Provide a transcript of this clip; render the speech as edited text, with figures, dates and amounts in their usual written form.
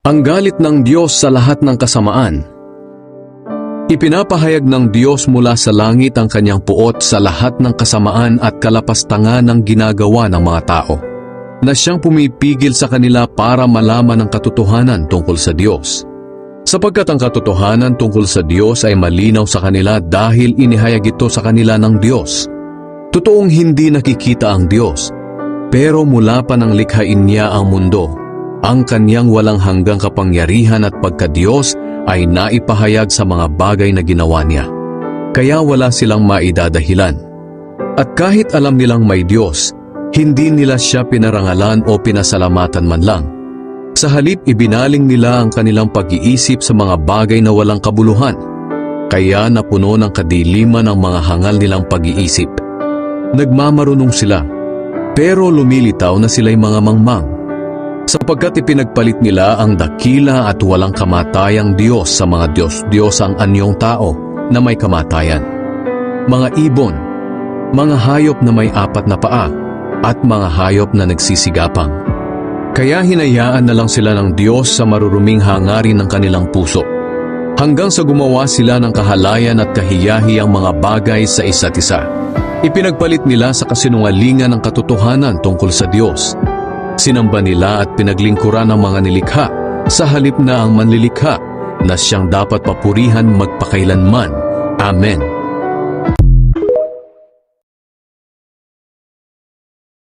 Ang galit ng Diyos sa lahat ng kasamaan. Ipinapahayag ng Diyos mula sa langit ang kanyang puot sa lahat ng kasamaan at kalapastangan ng ginagawa ng mga tao, na siyang pumipigil sa kanila para malaman ang katotohanan tungkol sa Diyos. Sapagkat ang katotohanan tungkol sa Diyos ay malinaw sa kanila dahil inihayag ito sa kanila ng Diyos. Totoong hindi nakikita ang Diyos, pero mula pa nang likhain niya ang mundo, ang kanyang walang hanggang kapangyarihan at pagka-Diyos ay naipahayag sa mga bagay na ginawa niya. Kaya wala silang maidadahilan. At kahit alam nilang may Diyos, hindi nila siya pinarangalan o pinasalamatan man lang. Sa halip, ibinaling nila ang kanilang pag-iisip sa mga bagay na walang kabuluhan. Kaya napuno ng kadiliman ang mga hangal nilang pag-iisip. Nagmamarunong sila, pero lumilitaw na sila'y mga mangmang. Sapagkat ipinagpalit nila ang dakila at walang kamatayang Diyos sa mga Diyos-Diyosang anyong tao na may kamatayan. Mga ibon, mga hayop na may 4 na paa, at mga hayop na nagsisigapang. Kaya hinayaan na lang sila ng Diyos sa maruruming hangarin ng kanilang puso, hanggang sa gumawa sila ng kahalayan at kahiyahiyang mga bagay sa isa't isa. Ipinagpalit nila sa kasinungalingan ng katotohanan tungkol sa Diyos. Sinamba nila at pinaglingkuran ang mga nilikha sa halip na ang manlilikha na siyang dapat papurihan magpakailanman. Amen.